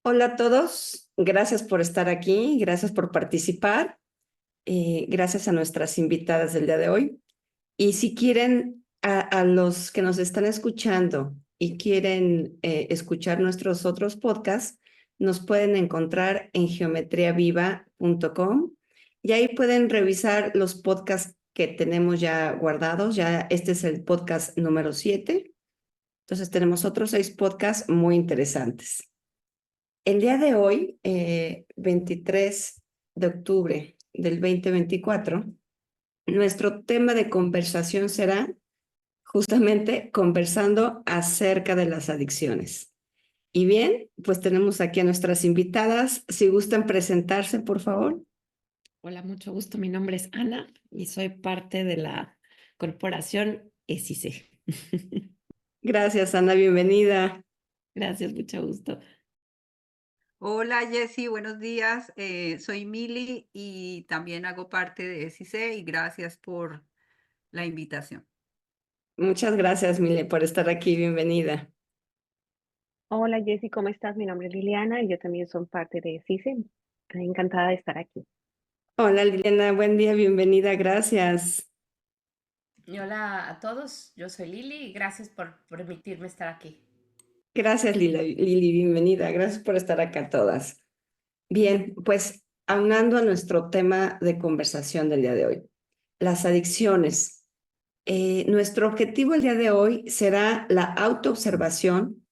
Hola a todos, gracias por estar aquí, gracias por participar, gracias a nuestras invitadas del día de hoy. Y si quieren, a los que nos están escuchando y quieren escuchar nuestros otros podcasts, nos pueden encontrar en geometriaviva.com y ahí pueden revisar los podcasts que tenemos ya guardados. Ya este es el podcast número 7, entonces tenemos otros 6 podcasts muy interesantes. El día de hoy, 23 de octubre del 2024, nuestro tema de conversación será justamente conversando acerca de las adicciones. Y bien, pues tenemos aquí a nuestras invitadas. Si gustan presentarse, por favor. Hola, mucho gusto. Mi nombre es Ana y soy parte de la corporación ESICE. Gracias, Ana, bienvenida. Gracias, mucho gusto. Hola Jessy, buenos días. Soy Mili y también hago parte de SIC y gracias por la invitación. Muchas gracias, Mile, por estar aquí. Bienvenida. Hola Jessy, ¿cómo estás? Mi nombre es Liliana y yo también soy parte de CISE. Encantada de estar aquí. Hola, Liliana, buen día, bienvenida. Gracias. Y hola a todos, yo soy Lili y gracias por permitirme estar aquí. Gracias, Lili, bienvenida. Gracias por estar acá todas. Bien, pues aunando a nuestro tema de conversación del día de hoy, las adicciones. Nuestro objetivo el día de hoy será la autoobservación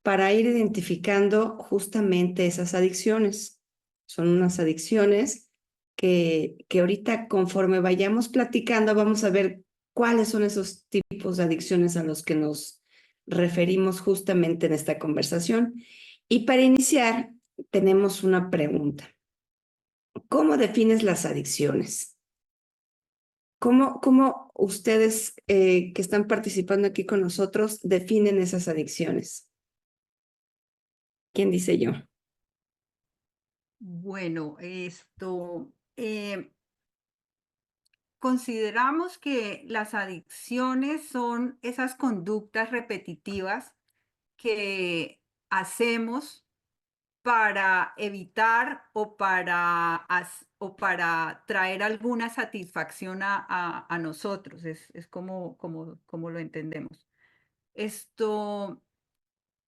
para ir identificando justamente esas adicciones. Son unas adicciones que ahorita conforme vayamos platicando vamos a ver cuáles son esos tipos de adicciones a los que nos referimos justamente en esta conversación. Y para iniciar, tenemos una pregunta. ¿Cómo defines las adicciones? ¿Cómo ustedes que están participando aquí con nosotros definen esas adicciones? ¿Quién dice yo? Bueno, consideramos que las adicciones son esas conductas repetitivas que hacemos para evitar o para traer alguna satisfacción a nosotros. Es como lo entendemos. Esto,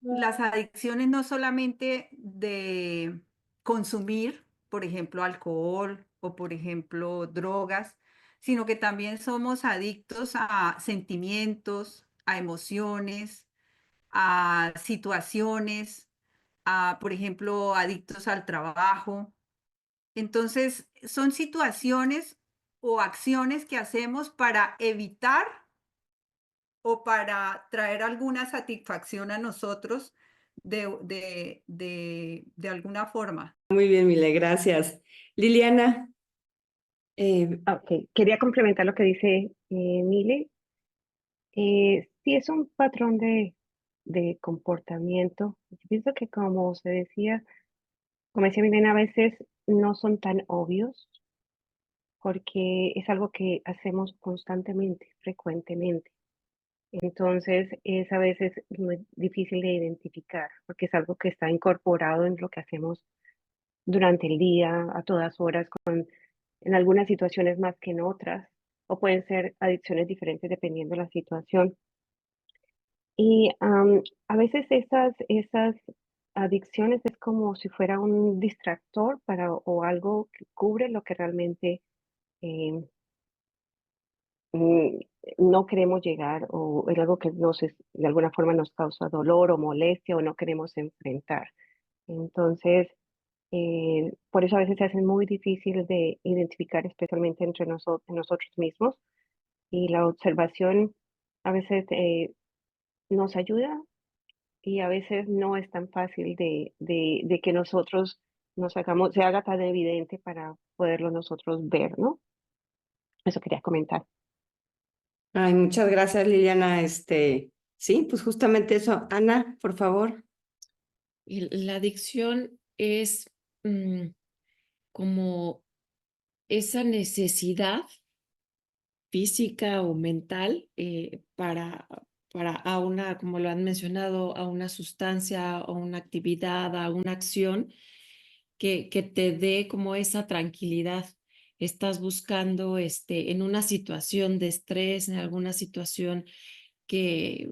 las adicciones no solamente de consumir, por ejemplo, alcohol o, por ejemplo, drogas, sino que también somos adictos a sentimientos, a emociones, a situaciones, por ejemplo, adictos al trabajo. Entonces, son situaciones o acciones que hacemos para evitar o para traer alguna satisfacción a nosotros de alguna forma. Muy bien, Mile, gracias. Liliana, Ok, quería complementar lo que dice Mile. Sí, es un patrón de comportamiento. Yo pienso que como se decía, como decía Milena, a veces no son tan obvios porque es algo que hacemos constantemente, frecuentemente. Entonces es a veces muy difícil de identificar porque es algo que está incorporado en lo que hacemos durante el día, a todas horas, en algunas situaciones más que en otras, o pueden ser adicciones diferentes dependiendo de la situación. Y a veces esas adicciones es como si fuera un distractor o algo que cubre lo que realmente eh, mm, no queremos llegar o es algo que de alguna forma nos causa dolor o molestia o no queremos enfrentar. Entonces, por eso a veces se hace muy difícil de identificar, especialmente entre nosotros mismos. Y la observación a veces nos ayuda y a veces no es tan fácil de que nosotros se haga tan evidente para poderlo nosotros ver, ¿no? Eso quería comentar. ay, muchas gracias, Liliana. Sí, pues justamente eso. Ana, por favor. Y la adicción es como esa necesidad física o mental para a una, como lo han mencionado, a una sustancia o una actividad, a una acción que te dé como esa tranquilidad. Estás buscando en una situación de estrés, en alguna situación que,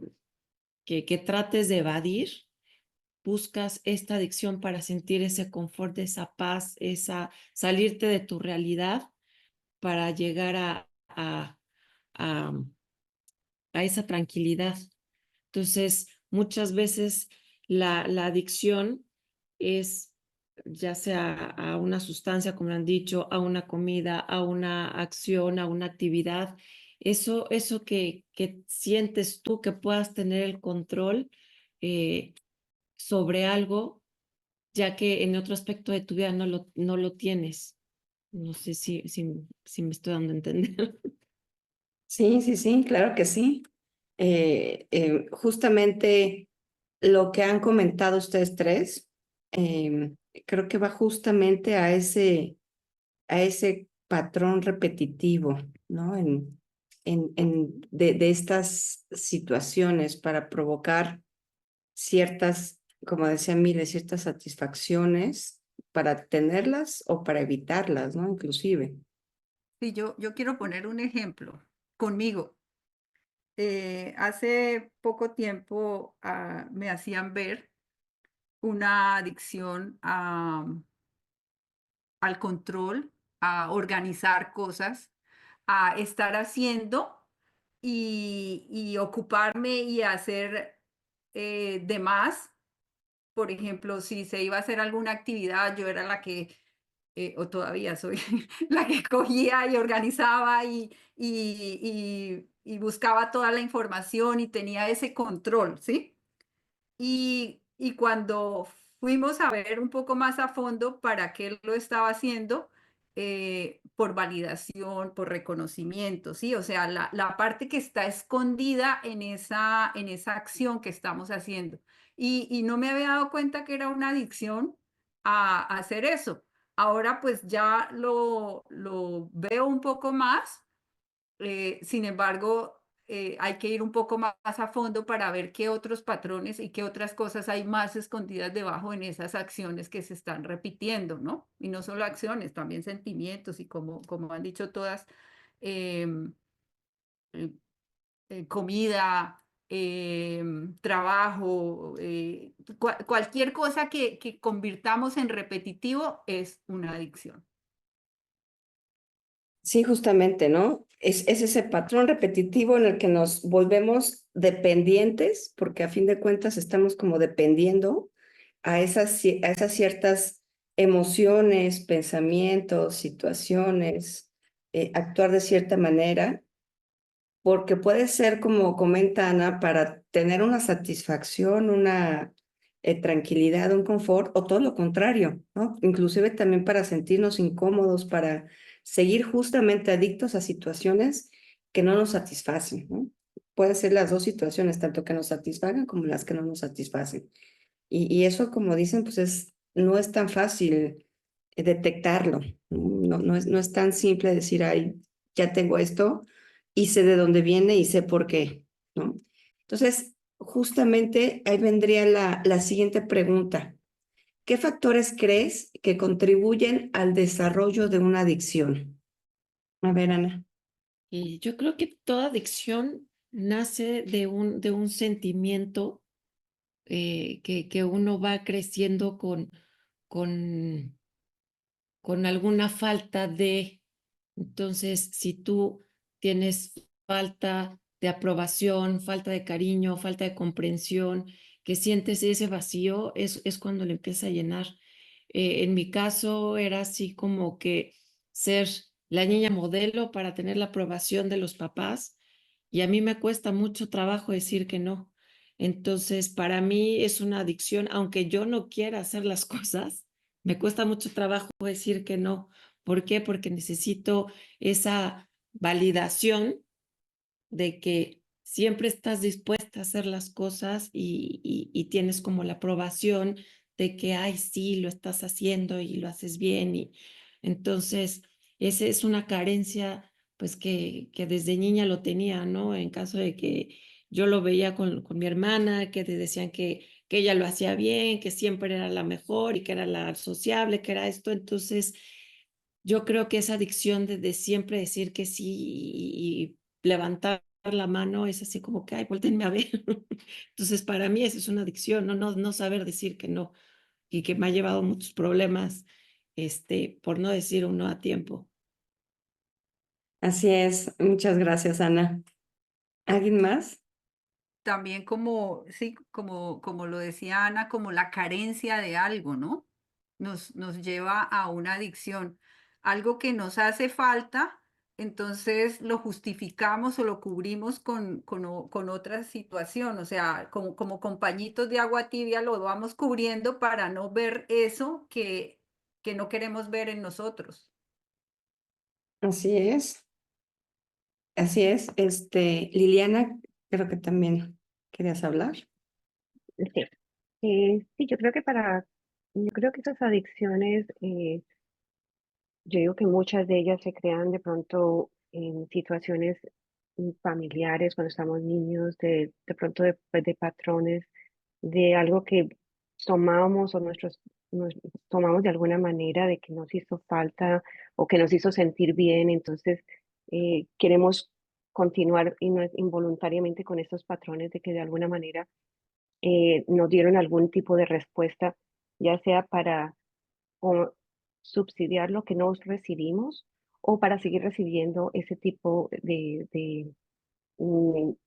que trates de evadir, buscas esta adicción para sentir ese confort, esa paz, esa salirte de tu realidad para llegar a, a esa tranquilidad. Entonces, muchas veces la adicción es ya sea a una sustancia, como han dicho, a una comida, a una acción, a una actividad, eso que sientes tú que puedas tener el control sobre algo, ya que en otro aspecto de tu vida no lo tienes. No sé si me estoy dando a entender. Sí, sí, sí, claro que sí. Justamente lo que han comentado ustedes tres, creo que va justamente a ese patrón repetitivo, ¿no? De estas situaciones para provocar ciertas, como decía Mile, ciertas satisfacciones para tenerlas o para evitarlas, ¿no? Inclusive. Sí, yo quiero poner un ejemplo conmigo. Hace poco tiempo me hacían ver una adicción al control, a organizar cosas, a estar haciendo y ocuparme y hacer de más. Por ejemplo, si se iba a hacer alguna actividad, yo era la que, o todavía soy, la que cogía y organizaba y buscaba toda la información y tenía ese control, ¿sí? Y cuando fuimos a ver un poco más a fondo para qué él lo estaba haciendo, por validación, por reconocimiento, ¿sí? O sea, la parte que está escondida en esa acción que estamos haciendo. Y no me había dado cuenta que era una adicción a hacer eso. Ahora pues ya lo veo un poco más. Sin embargo, hay que ir un poco más a fondo para ver qué otros patrones y qué otras cosas hay más escondidas debajo en esas acciones que se están repitiendo, ¿no? Y no solo acciones, también sentimientos y como han dicho todas, em, eh, comida, trabajo, cualquier cosa que convirtamos en repetitivo es una adicción. Sí, justamente, ¿no? Es ese patrón repetitivo en el que nos volvemos dependientes, porque a fin de cuentas estamos como dependiendo a esas ciertas emociones, pensamientos, situaciones, actuar de cierta manera, porque puede ser, como comenta Ana, para tener una satisfacción, una tranquilidad, un confort, o todo lo contrario, ¿no? Inclusive también para sentirnos incómodos, para seguir justamente adictos a situaciones que no nos satisfacen, ¿no? Pueden ser las dos situaciones, tanto que nos satisfagan como las que no nos satisfacen. Y eso, como dicen, pues no es tan fácil detectarlo. No es tan simple decir, ay, ya tengo esto y sé de dónde viene y sé por qué, ¿no? Entonces, justamente ahí vendría la siguiente pregunta. ¿Qué factores crees que contribuyen al desarrollo de una adicción? A ver, Ana. Y yo creo que toda adicción nace de un sentimiento que uno va creciendo con, con alguna falta de. Entonces, si tú tienes falta de aprobación, falta de cariño, falta de comprensión, que sientes ese vacío, es cuando le empieza a llenar. En mi caso era así como que ser la niña modelo para tener la aprobación de los papás y a mí me cuesta mucho trabajo decir que no. Entonces, para mí es una adicción, aunque yo no quiera hacer las cosas, me cuesta mucho trabajo decir que no. ¿Por qué? Porque necesito esa validación de que siempre estás dispuesta a hacer las cosas y tienes como la aprobación de que, ay, sí, lo estás haciendo y lo haces bien. Y entonces, esa es una carencia, pues que desde niña lo tenía, ¿no? En caso de que yo lo veía con mi hermana, que decían que ella lo hacía bien, que siempre era la mejor y que era la sociable, que era esto. Entonces, yo creo que esa adicción de siempre decir que sí y levantar la mano es así como que, ay, vuéltenme a ver. Entonces, para mí eso es una adicción, no saber decir que no y que me ha llevado muchos problemas, por no decir un no a tiempo. Así es. Muchas gracias, Ana. ¿Alguien más? También como, sí, como lo decía Ana, como la carencia de algo, ¿no? Nos lleva a una adicción, algo que nos hace falta, entonces lo justificamos o lo cubrimos con otra situación, o sea, como con pañitos de agua tibia lo vamos cubriendo para no ver eso que no queremos ver en nosotros. Así es. Así es. Liliana, creo que también querías hablar. Sí, sí, yo creo que esas adicciones, yo digo que muchas de ellas se crean de pronto en situaciones familiares, cuando estamos niños, de pronto de patrones, de algo que tomamos o nos tomamos de alguna manera de que nos hizo falta o que nos hizo sentir bien, entonces queremos continuar involuntariamente con estos patrones de que de alguna manera nos dieron algún tipo de respuesta, ya sea para o subsidiar lo que no recibimos o para seguir recibiendo ese tipo de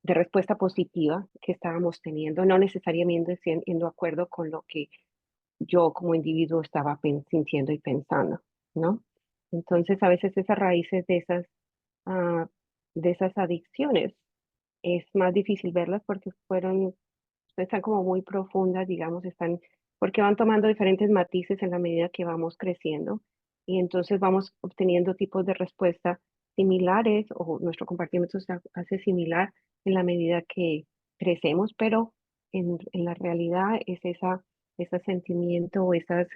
respuesta positiva que estábamos teniendo, no necesariamente siendo de acuerdo con lo que yo como individuo estaba sintiendo y pensando, ¿no? Entonces, a veces esas raíces ah, de esas adicciones es más difícil verlas porque están como muy profundas, digamos, porque van tomando diferentes matices en la medida que vamos creciendo y entonces vamos obteniendo tipos de respuesta similares o nuestro comportamiento se hace similar en la medida que crecemos, pero en la realidad es ese sentimiento o esas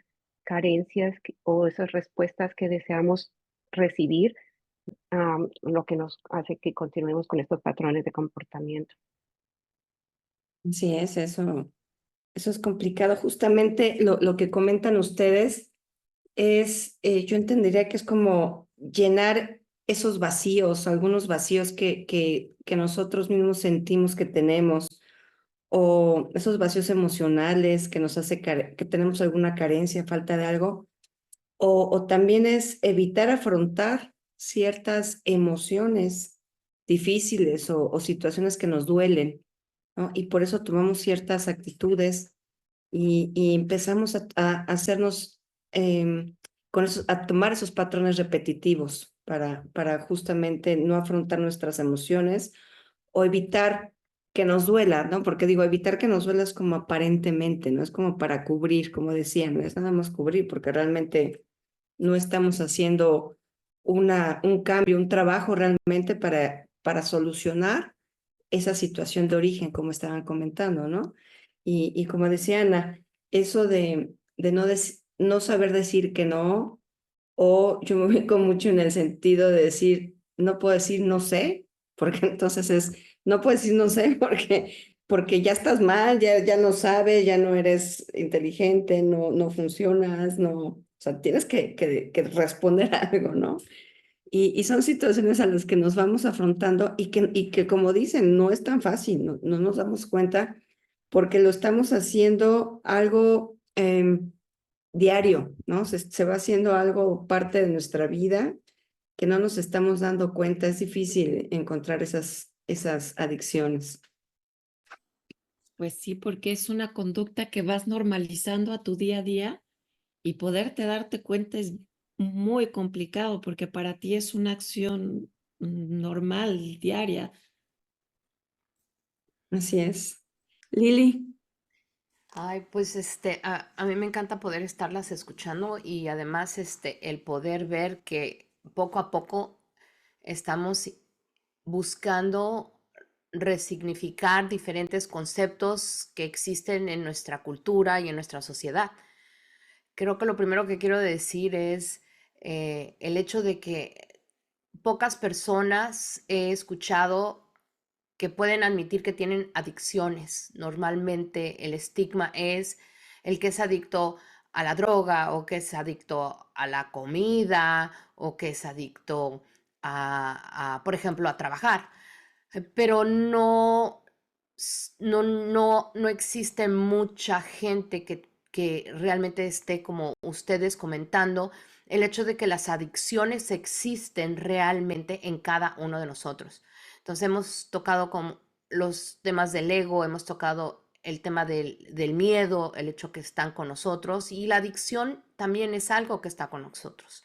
carencias o esas respuestas que deseamos recibir, lo que nos hace que continuemos con estos patrones de comportamiento. Así es, eso es complicado. Justamente lo que comentan ustedes es, yo entendería que es como llenar esos vacíos, algunos vacíos que nosotros mismos sentimos que tenemos, o esos vacíos emocionales que nos hace que tenemos alguna carencia, falta de algo, o también es evitar afrontar ciertas emociones difíciles o situaciones que nos duelen, ¿no? Y por eso tomamos ciertas actitudes y empezamos a hacernos, a tomar esos patrones repetitivos para justamente no afrontar nuestras emociones o evitar que nos duela, ¿no? Porque digo, evitar que nos duela es como aparentemente, ¿no? Es como para cubrir, como decía, no es nada más cubrir, porque realmente no estamos haciendo un cambio, un trabajo realmente para solucionar esa situación de origen, como estaban comentando, ¿no? Y como decía Ana, eso de no saber decir que no, o yo me ubico mucho en el sentido de decir, no puedo decir no sé, porque entonces no puedo decir no sé porque ya estás mal, ya no sabes, ya no eres inteligente, no funcionas, o sea, tienes que responder algo, ¿no? Y son situaciones a las que nos vamos afrontando y que como dicen, no es tan fácil, no nos damos cuenta porque lo estamos haciendo algo diario, ¿no? Se va haciendo algo parte de nuestra vida que no nos estamos dando cuenta. Es difícil encontrar esas adicciones. Pues sí, porque es una conducta que vas normalizando a tu día a día y poderte darte cuenta es muy complicado porque para ti es una acción normal, diaria. Así es. Lili, Ay, pues a mí me encanta poder estarlas escuchando y además el poder ver que poco a poco estamos buscando resignificar diferentes conceptos que existen en nuestra cultura y en nuestra sociedad. Creo que lo primero que quiero decir es el hecho de que pocas personas he escuchado que pueden admitir que tienen adicciones. Normalmente el estigma es el que es adicto a la droga o que es adicto a la comida o que es adicto por ejemplo, a trabajar. Pero no existe mucha gente que realmente esté como ustedes comentando el hecho de que las adicciones existen realmente en cada uno de nosotros. Entonces hemos tocado con los temas del ego, hemos tocado el tema del miedo, el hecho que están con nosotros, y la adicción también es algo que está con nosotros.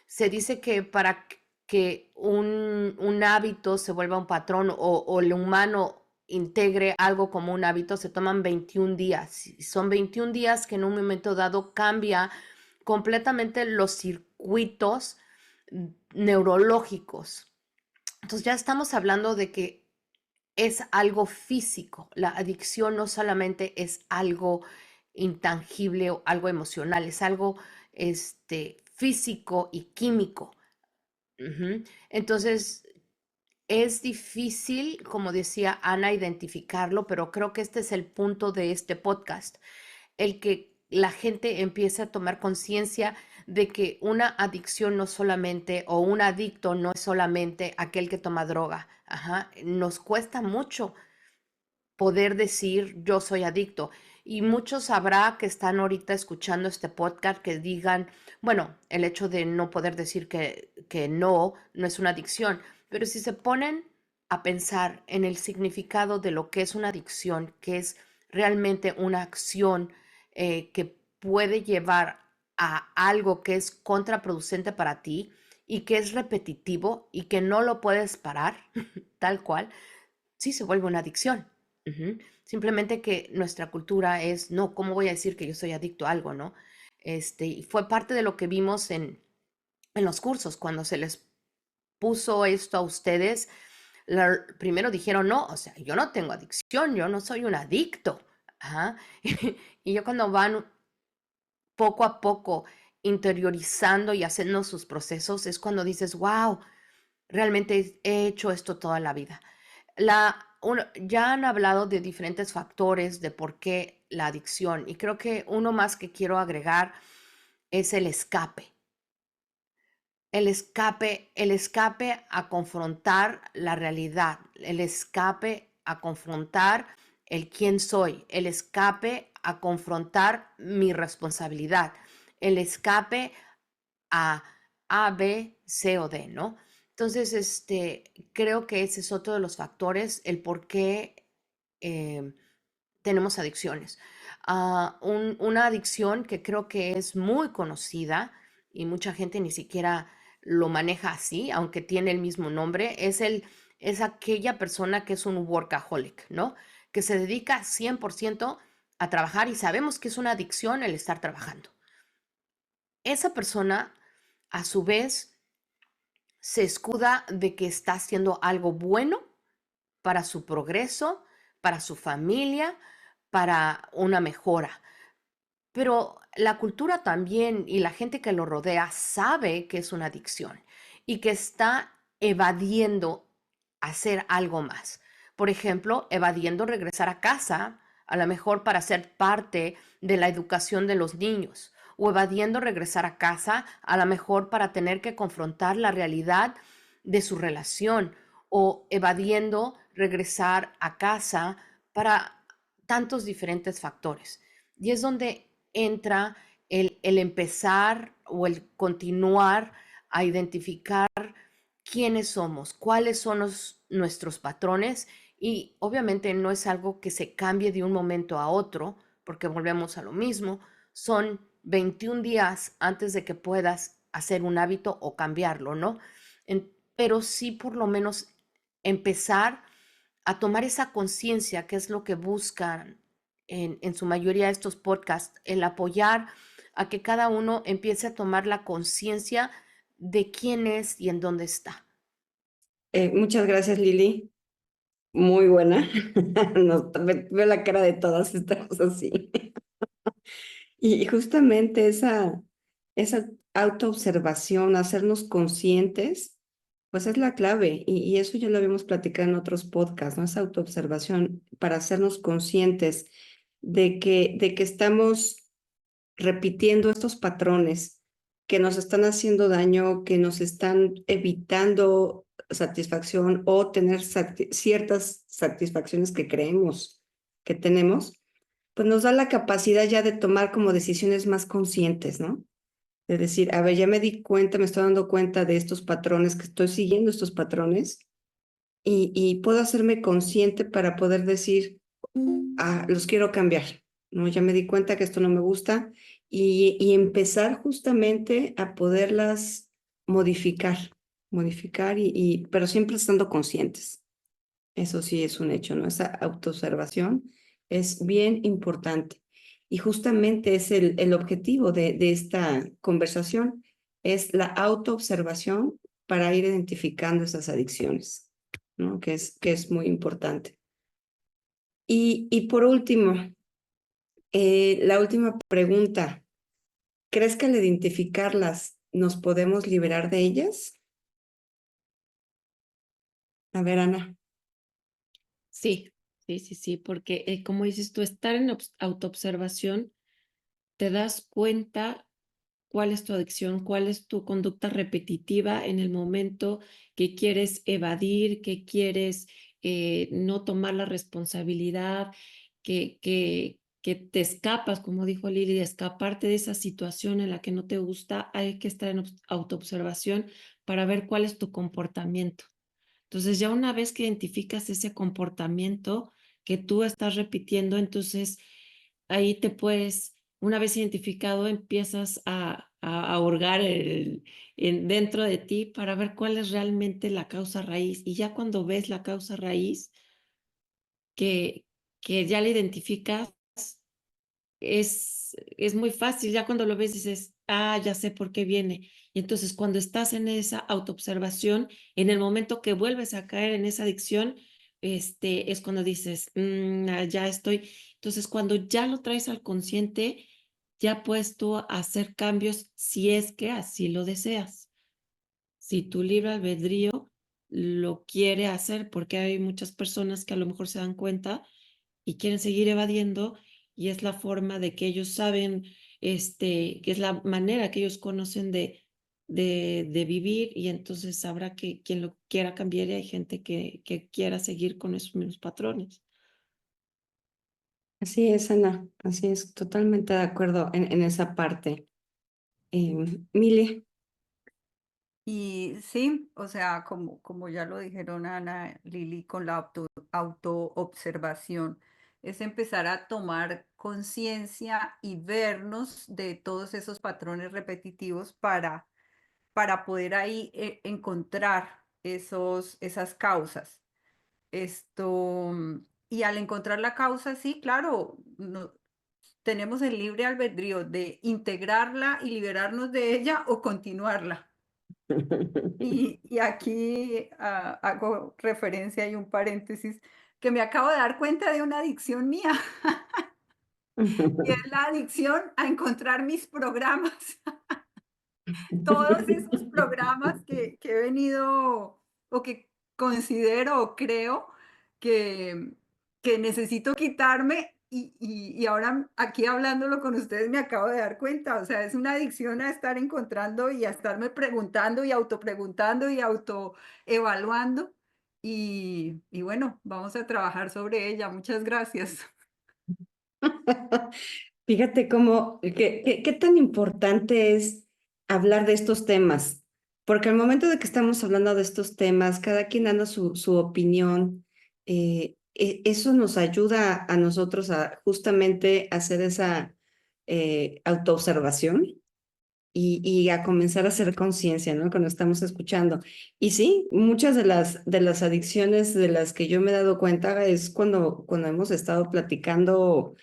Se dice que para que un hábito se vuelva un patrón o el humano integre algo como un hábito, se toman 21 días. Y son 21 días que en un momento dado cambia completamente los circuitos neurológicos. Entonces ya estamos hablando de que es algo físico. La adicción no solamente es algo intangible o algo emocional, es algo físico y químico. Entonces, es difícil, como decía Ana, identificarlo, pero creo que este es el punto de este podcast, el que la gente empiece a tomar conciencia de que una adicción no solamente, o un adicto no es solamente aquel que toma droga. Nos cuesta mucho poder decir yo soy adicto. Y muchos habrá que están ahorita escuchando este podcast que digan, bueno, el hecho de no poder decir que no es una adicción, pero si se ponen a pensar en el significado de lo que es una adicción, que es realmente una acción que puede llevar a algo que es contraproducente para ti y que es repetitivo y que no lo puedes parar, tal cual, sí se vuelve una adicción. Simplemente que nuestra cultura es, no, ¿cómo voy a decir que yo soy adicto a algo, no? Y fue parte de lo que vimos en los cursos, cuando se les puso esto a ustedes, primero dijeron, no, o sea, yo no tengo adicción, yo no soy un adicto. Y yo cuando van poco a poco interiorizando y haciendo sus procesos, es cuando dices, wow, realmente he hecho esto toda la vida. Ya han hablado de diferentes factores de por qué la adicción, y creo que uno más que quiero agregar es el escape. El escape a confrontar la realidad, el escape a confrontar el quién soy, el escape a confrontar mi responsabilidad, el escape a A, B, C o D, ¿no? Entonces, creo que ese es otro de los factores, el por qué tenemos adicciones. Una adicción que creo que es muy conocida y mucha gente ni siquiera lo maneja así, aunque tiene el mismo nombre, es aquella persona que es un workaholic, ¿no? Que se dedica 100% a trabajar, y sabemos que es una adicción el estar trabajando. Esa persona, a su vez, se escuda de que está haciendo algo bueno para su progreso, para su familia, para una mejora. Pero la cultura también y la gente que lo rodea sabe que es una adicción y que está evadiendo hacer algo más. Por ejemplo, evadiendo regresar a casa, a lo mejor para ser parte de la educación de los niños, o evadiendo regresar a casa, a lo mejor para tener que confrontar la realidad de su relación, o evadiendo regresar a casa para tantos diferentes factores. Y es donde entra el empezar o el continuar a identificar quiénes somos, cuáles son nuestros patrones, y obviamente no es algo que se cambie de un momento a otro, porque volvemos a lo mismo, son 21 días antes de que puedas hacer un hábito o cambiarlo, ¿no? Pero sí por lo menos empezar a tomar esa conciencia, que es lo que buscan en su mayoría estos podcasts, el apoyar a que cada uno empiece a tomar la conciencia de quién es y en dónde está. Muchas gracias, Lili. Muy buena. Veo la cara de todas estas cosas así. Y justamente esa autoobservación, hacernos conscientes Pues es la clave y eso ya lo habíamos platicado en otros podcasts, ¿no? Esa autoobservación para hacernos conscientes de que estamos repitiendo estos patrones que nos están haciendo daño, que nos están evitando satisfacción o tener ciertas satisfacciones que creemos que tenemos, pues nos da la capacidad ya de tomar como decisiones más conscientes, ¿no? De decir, a ver, ya me di cuenta, me estoy dando cuenta de estos patrones, que estoy siguiendo estos patrones y puedo hacerme consciente para poder decir, ah, los quiero cambiar, ¿no? Ya me di cuenta que esto no me gusta y empezar justamente a poderlas modificar, pero siempre estando conscientes. Eso sí es un hecho, ¿no? Esa autoobservación es bien importante. Y justamente es el objetivo de esta conversación, es la autoobservación para ir identificando esas adicciones, ¿no? Que es muy importante. Y por último, la última pregunta, ¿crees que al identificarlas nos podemos liberar de ellas? A ver, Ana. Sí, sí, porque como dices tú, estar en autoobservación, te das cuenta cuál es tu adicción, cuál es tu conducta repetitiva en el momento que quieres evadir, que quieres no tomar la responsabilidad, que te escapas, como dijo Lili, de escaparte de esa situación en la que no te gusta. Hay que estar en autoobservación para ver cuál es tu comportamiento. Entonces, ya una vez que identificas ese comportamiento que tú estás repitiendo, entonces ahí te puedes, una vez identificado, empiezas a hurgar dentro de ti para ver cuál es realmente la causa raíz. Y ya cuando ves la causa raíz, que, que ya la identificas, es muy fácil. Ya cuando lo ves dices, ah, ya sé por qué viene. Y entonces cuando estás en esa autoobservación, en el momento que vuelves a caer en esa adicción, es cuando dices, ya estoy. Entonces cuando ya lo traes al consciente, ya puedes tú hacer cambios si es que así lo deseas. Si tu libre albedrío lo quiere hacer, porque hay muchas personas que a lo mejor se dan cuenta y quieren seguir evadiendo, y es la forma de que ellos saben, que es la manera que ellos conocen de vivir, y entonces habrá que quien lo quiera cambiar y hay gente que quiera seguir con esos mismos patrones. Así es, Ana, así es, totalmente de acuerdo en esa parte. Mili. Y sí, o sea, como ya lo dijeron Ana, Lili, con la autoobservación, es empezar a tomar conciencia y vernos de todos esos patrones repetitivos para poder ahí encontrar esas causas. Y al encontrar la causa, sí, claro, tenemos el libre albedrío de integrarla y liberarnos de ella o continuarla. Y aquí hago referencia y un paréntesis que me acabo de dar cuenta de una adicción mía y es la adicción a encontrar mis programas. Todos esos programas que he venido o que considero o creo que, que necesito quitarme y ahora aquí hablándolo con ustedes me acabo de dar cuenta, o sea, es una adicción a estar encontrando y a estarme preguntando y autopreguntando y autoevaluando y bueno, vamos a trabajar sobre ella. Muchas gracias. Fíjate qué tan importante es hablar de estos temas, porque al momento de que estamos hablando de estos temas, cada quien dando su opinión, eso nos ayuda a nosotros a justamente hacer esa autoobservación y a comenzar a hacer conciencia, ¿no? Cuando estamos escuchando. Y sí, muchas de las adicciones de las que yo me he dado cuenta es cuando hemos estado platicando,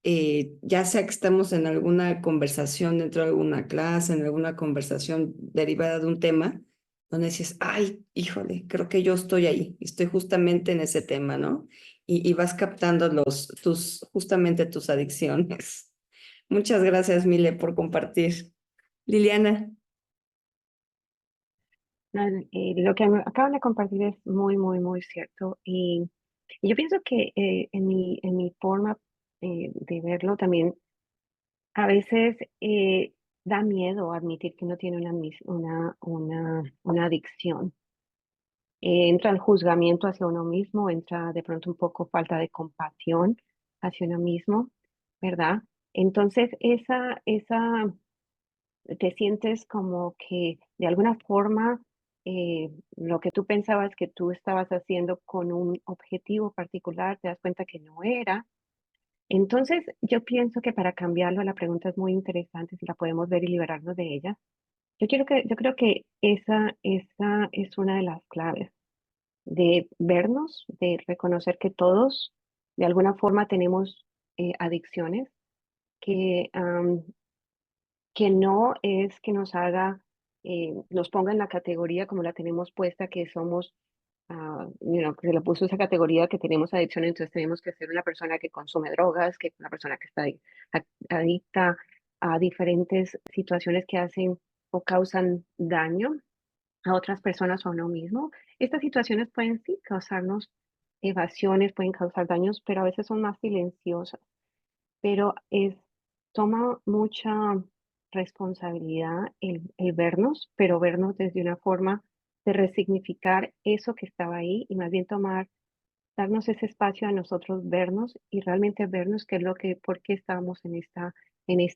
ya sea que estamos en alguna conversación dentro de alguna clase, en alguna conversación derivada de un tema, donde dices, ay, híjole, creo que yo estoy ahí, estoy justamente en ese tema, ¿no? Y vas captando justamente tus adicciones. Muchas gracias, Mile, por compartir. Liliana. No, lo que me acaban de compartir es muy, muy, muy cierto. Y yo pienso que en mi forma de verlo también, a veces da miedo admitir que uno tiene una adicción. Entra el juzgamiento hacia uno mismo, entra de pronto un poco falta de compasión hacia uno mismo, ¿verdad? Entonces, te sientes como que de alguna forma lo que tú pensabas que tú estabas haciendo con un objetivo particular, te das cuenta que no era. Entonces, yo pienso que para cambiarlo, la pregunta es muy interesante, si la podemos ver y liberarnos de ella. Yo creo que esa es una de las claves de vernos, de reconocer que todos de alguna forma tenemos adicciones, que, que no es que nos ponga en la categoría como la tenemos puesta, que somos, que se le puso esa categoría que tenemos adicción, entonces tenemos que ser una persona que consume drogas, que una persona que está adicta a diferentes situaciones que hacen o causan daño a otras personas o a uno mismo. Estas situaciones pueden sí causarnos evasiones, pueden causar daños, pero a veces son más silenciosas. Pero toma mucha responsabilidad el vernos, pero vernos desde una forma de resignificar eso que estaba ahí y más bien darnos ese espacio a nosotros vernos y realmente vernos qué es por qué estábamos en esta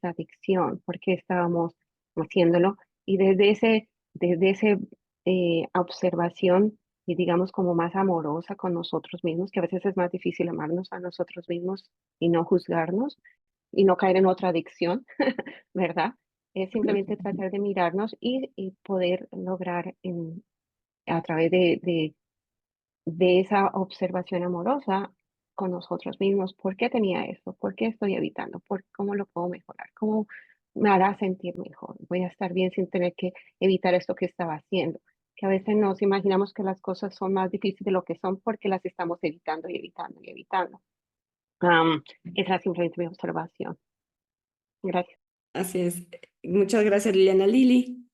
adicción, por qué estábamos haciéndolo. Y desde ese observación y digamos como más amorosa con nosotros mismos, que a veces es más difícil amarnos a nosotros mismos y no juzgarnos y no caer en otra adicción, ¿verdad? Es simplemente tratar de mirarnos y poder lograr a través de esa observación amorosa con nosotros mismos, ¿por qué tenía esto? ¿Por qué estoy evitando? ¿Cómo lo puedo mejorar? ¿Cómo me hará sentir mejor? Voy a estar bien sin tener que evitar esto que estaba haciendo. Que a veces nos imaginamos que las cosas son más difíciles de lo que son porque las estamos evitando y evitando y evitando. Esa es simplemente mi observación. Gracias. Así es. Muchas gracias, Liliana. Lili.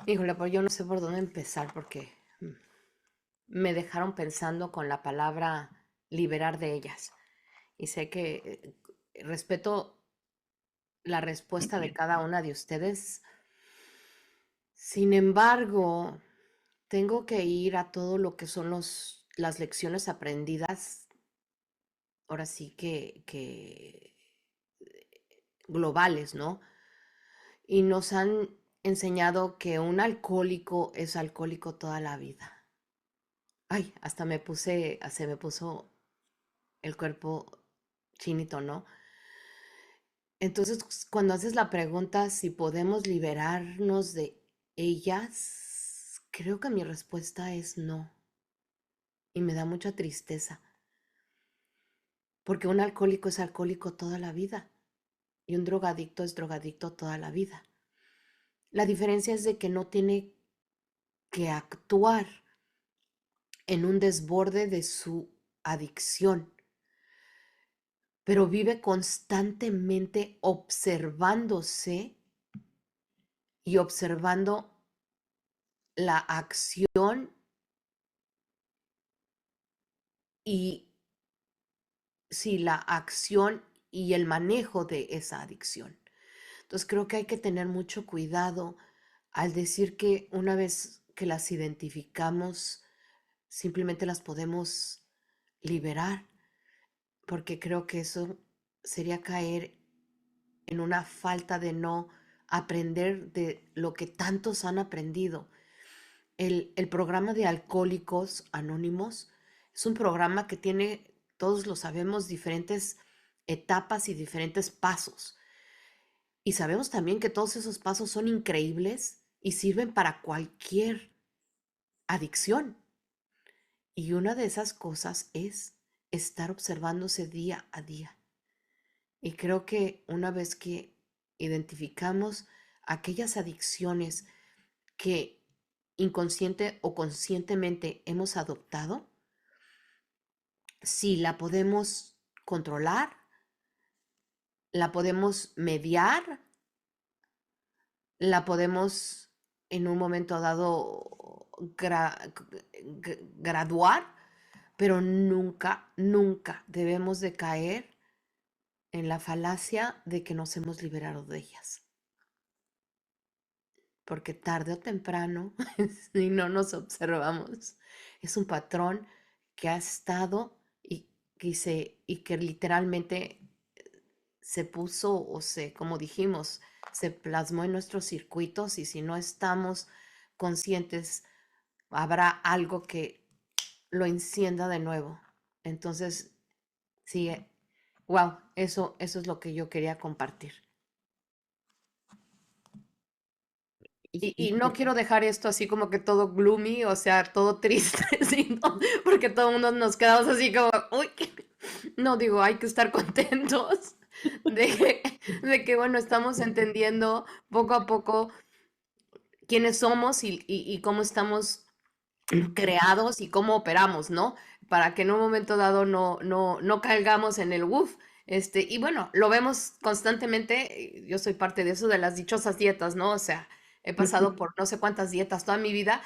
Híjole, pues yo no sé por dónde empezar porque me dejaron pensando con la palabra liberar de ellas. Y sé que respeto la respuesta de cada una de ustedes. Sin embargo, tengo que ir a todo lo que son las lecciones aprendidas, ahora sí que globales, ¿no? Y nos han enseñado que un alcohólico es alcohólico toda la vida. Ay, hasta se me puso el cuerpo chinito, ¿no? Entonces, cuando haces la pregunta si podemos liberarnos de ellas, creo que mi respuesta es no. Y me da mucha tristeza, porque un alcohólico es alcohólico toda la vida y un drogadicto es drogadicto toda la vida. La diferencia es de que no tiene que actuar en un desborde de su adicción, pero vive constantemente observándose y observando la acción y sí, la acción y el manejo de esa adicción. Entonces creo que hay que tener mucho cuidado al decir que una vez que las identificamos, simplemente las podemos liberar, porque creo que eso sería caer en una falta de no aprender de lo que tantos han aprendido. El programa de Alcohólicos Anónimos es un programa que tiene, todos lo sabemos, diferentes etapas y diferentes pasos. Y sabemos también que todos esos pasos son increíbles y sirven para cualquier adicción. Y una de esas cosas es estar observándose día a día. Y creo que una vez que identificamos aquellas adicciones que inconsciente o conscientemente hemos adoptado, si la podemos controlar, la podemos mediar, la podemos en un momento dado graduar, pero nunca, nunca debemos de caer en la falacia de que nos hemos liberado de ellas. Porque tarde o temprano, si no nos observamos, es un patrón que ha estado y que literalmente se puso como dijimos, se plasmó en nuestros circuitos, y si no estamos conscientes, habrá algo que lo encienda de nuevo. Entonces, sí, wow, eso es lo que yo quería compartir. Y no quiero dejar esto así como que todo gloomy, o sea, todo triste, sino porque todo el mundo nos quedamos así como, uy, no digo, hay que estar contentos de que, bueno, estamos entendiendo poco a poco quiénes somos y cómo estamos creados y cómo operamos, ¿no? Para que en un momento dado no caigamos en el woof. Y bueno, lo vemos constantemente, yo soy parte de eso, de las dichosas dietas, ¿no? O sea, he pasado por no sé cuántas dietas toda mi vida,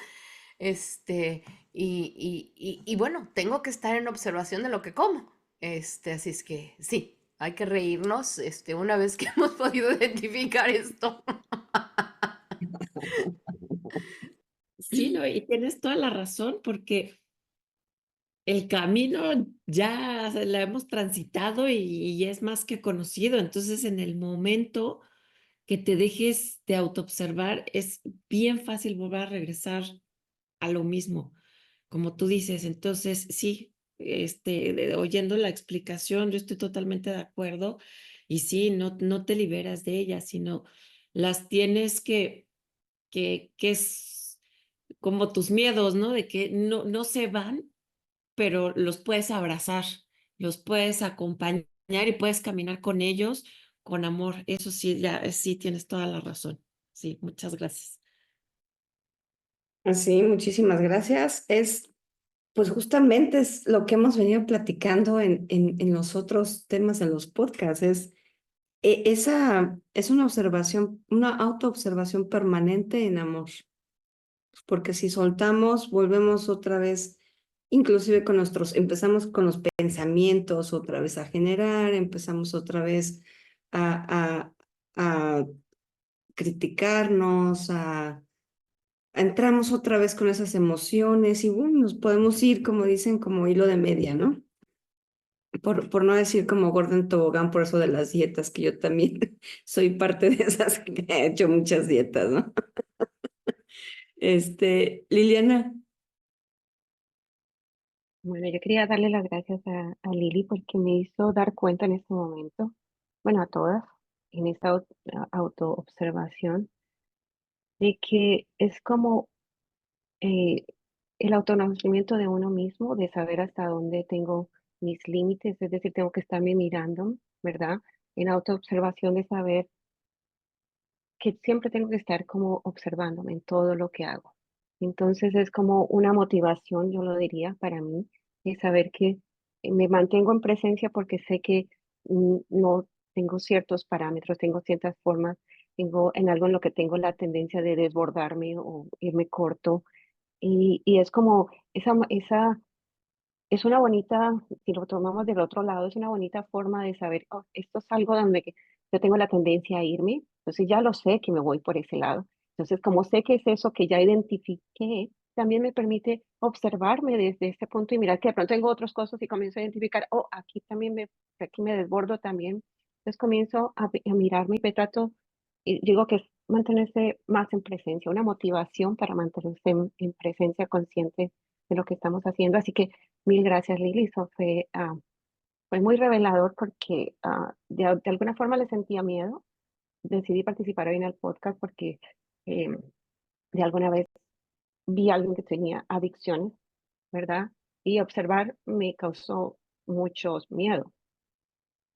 y bueno, tengo que estar en observación de lo que como. Así es que sí, hay que reírnos, una vez que hemos podido identificar esto. Sí, no, y tienes toda la razón, porque el camino ya la hemos transitado y es más que conocido. Entonces, en el momento que te dejes de autoobservar, es bien fácil volver a regresar a lo mismo, como tú dices. Entonces, sí, oyendo la explicación, yo estoy totalmente de acuerdo. Y sí, no te liberas de ellas, sino las tienes que es como tus miedos, ¿no? De que no se van, pero los puedes abrazar, los puedes acompañar y puedes caminar con ellos con amor. Eso sí, ya sí tienes toda la razón. Sí, muchas gracias. Así, muchísimas gracias. Pues justamente es lo que hemos venido platicando en los otros temas de los podcasts. Esa es una observación, una autoobservación permanente en amor. Porque si soltamos, volvemos otra vez, inclusive empezamos con los pensamientos otra vez a generar, empezamos otra vez a criticarnos, entramos otra vez con esas emociones y bueno, nos podemos ir, como dicen, como hilo de media, ¿no? Por no decir como gordo en tobogán, por eso de las dietas, que yo también soy parte de esas que he hecho muchas dietas, ¿no? Liliana. Bueno, yo quería darle las gracias a Lili porque me hizo dar cuenta en este momento, bueno, a todas, en esta autoobservación, de que es como eh, el autoconocimiento de uno mismo, de saber hasta dónde tengo mis límites, es decir, tengo que estarme mirando, ¿verdad? En autoobservación de saber que siempre tengo que estar como observándome en todo lo que hago. Entonces es como una motivación, yo lo diría, para mí, de saber que me mantengo en presencia porque sé que no tengo ciertos parámetros, tengo ciertas formas, tengo en algo en lo que tengo la tendencia de desbordarme o irme corto. Y es como esa es una bonita, si lo tomamos del otro lado, es una bonita forma de saber, oh, esto es algo donde yo tengo la tendencia a irme, entonces ya lo sé que me voy por ese lado. Entonces, como sé que es eso que ya identifiqué, también me permite observarme desde este punto y mirar que de pronto tengo otras cosas y comienzo a identificar, oh, aquí me desbordo también. Entonces comienzo a mirarme y me trato, y digo que es mantenerse más en presencia, una motivación para mantenerse en presencia consciente de lo que estamos haciendo. Así que mil gracias, Lili. Eso fue muy revelador porque de alguna forma le sentía miedo. Decidí participar hoy en el podcast porque eh, de alguna vez vi a alguien que tenía adicciones, ¿verdad? Y observar me causó mucho miedo.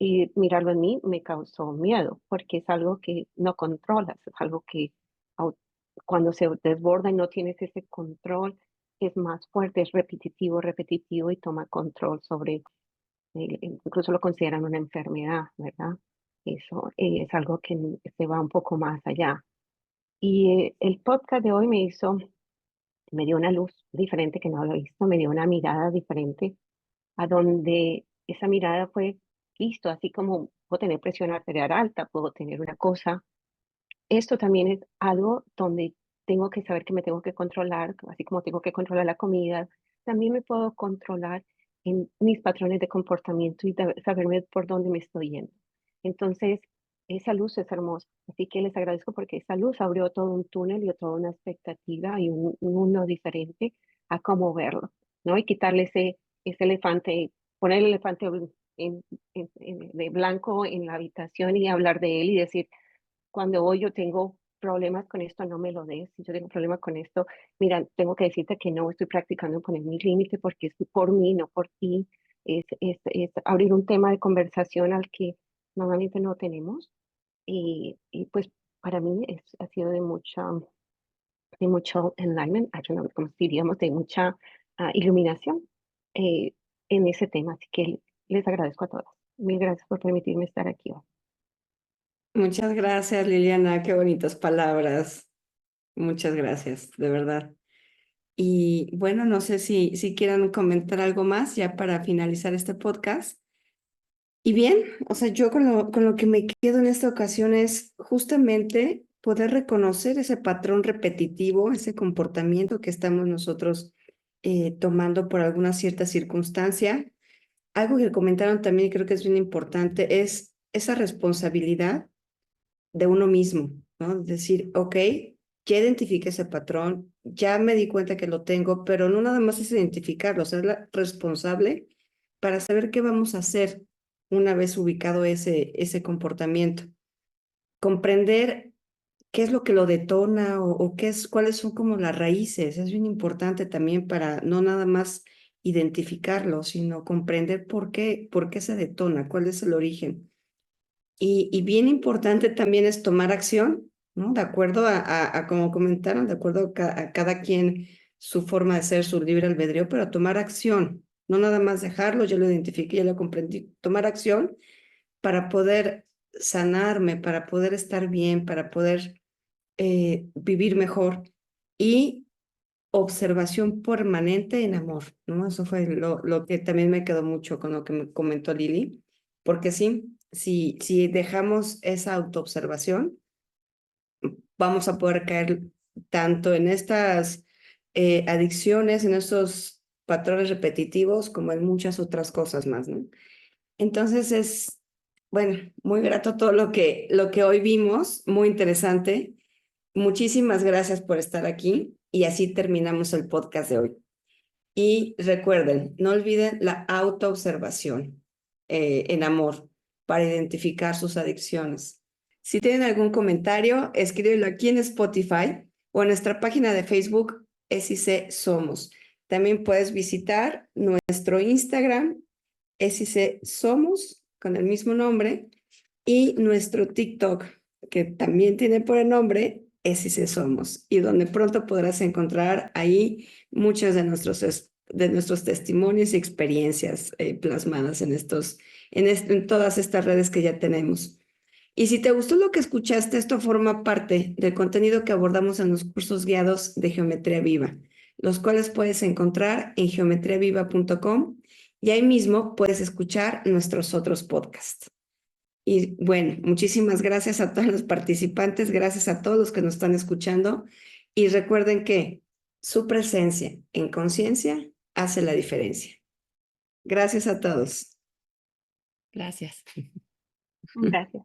Y mirarlo en mí me causó miedo porque es algo que no controlas, es algo que au- cuando se desborda y no tienes ese control, es más fuerte, es repetitivo, repetitivo y toma control sobre incluso lo consideran una enfermedad, ¿verdad? Eso es algo que se va un poco más allá. Y el podcast de hoy me dio una luz diferente que no había visto, me dio una mirada diferente, a donde esa mirada fue, listo, así como puedo tener presión arterial alta, puedo tener una cosa, esto también es algo donde tengo que saber que me tengo que controlar, así como tengo que controlar la comida, también me puedo controlar en mis patrones de comportamiento y saberme por dónde me estoy yendo. Entonces, esa luz es hermosa. Así que les agradezco porque esa luz abrió todo un túnel y toda una expectativa y un mundo diferente a cómo verlo, ¿no? Y quitarle ese elefante, poner el elefante de blanco en la habitación y hablar de él y decir, cuando hoy yo tengo problemas con esto, no me lo des. Si yo tengo problemas con esto, mira, tengo que decirte que no estoy practicando poner mi límite porque es por mí, no por ti. Es abrir un tema de conversación al que normalmente no tenemos. Y pues para mí ha sido de mucho enlightenment, I don't know, como diríamos, de mucha iluminación eh, en ese tema. Así que les agradezco a todas. Mil gracias por permitirme estar aquí hoy. Muchas gracias, Liliana. Qué bonitas palabras. Muchas gracias, de verdad. Y bueno, no sé si quieran comentar algo más ya para finalizar este podcast. Y bien, o sea, yo con lo que me quedo en esta ocasión es justamente poder reconocer ese patrón repetitivo, ese comportamiento que estamos nosotros tomando por alguna cierta circunstancia. Algo que comentaron también y creo que es bien importante es esa responsabilidad de uno mismo, ¿no? Decir, ok, ya identifiqué ese patrón, ya me di cuenta que lo tengo, pero no nada más es identificarlo, ser la responsable para saber qué vamos a hacer una vez ubicado ese comportamiento. Comprender qué es lo que lo detona o cuáles son como las raíces. Es bien importante también para no nada más identificarlo, sino comprender por qué se detona, cuál es el origen. Y bien importante también es tomar acción, ¿no? De acuerdo a como comentaron, de acuerdo a cada quien su forma de ser, su libre albedrío, pero tomar acción, no nada más dejarlo, ya lo identifiqué, ya lo comprendí, tomar acción para poder sanarme, para poder estar bien, para poder vivir mejor y observación permanente en amor, ¿no? Eso fue lo que también me quedó mucho con lo que me comentó Lili, porque sí, si dejamos esa autoobservación, vamos a poder caer tanto en estas adicciones, en estos patrones repetitivos, como en muchas otras cosas más, ¿no? Entonces bueno, muy grato todo lo que hoy vimos, muy interesante. Muchísimas gracias por estar aquí y así terminamos el podcast de hoy. Y recuerden, no olviden la autoobservación en amor para identificar sus adicciones. Si tienen algún comentario, escríbelo aquí en Spotify o en nuestra página de Facebook, SIC Somos. También puedes visitar nuestro Instagram, SIC Somos, con el mismo nombre, y nuestro TikTok, que también tiene por el nombre SIC Somos, y donde pronto podrás encontrar ahí muchos de nuestros testimonios y experiencias plasmadas en todas estas redes que ya tenemos. Y si te gustó lo que escuchaste, esto forma parte del contenido que abordamos en los cursos guiados de Geometría Viva, los cuales puedes encontrar en geometriaviva.com y ahí mismo puedes escuchar nuestros otros podcasts. Y bueno, muchísimas gracias a todos los participantes, gracias a todos los que nos están escuchando y recuerden que su presencia en conciencia hace la diferencia. Gracias a todos. Gracias. Gracias.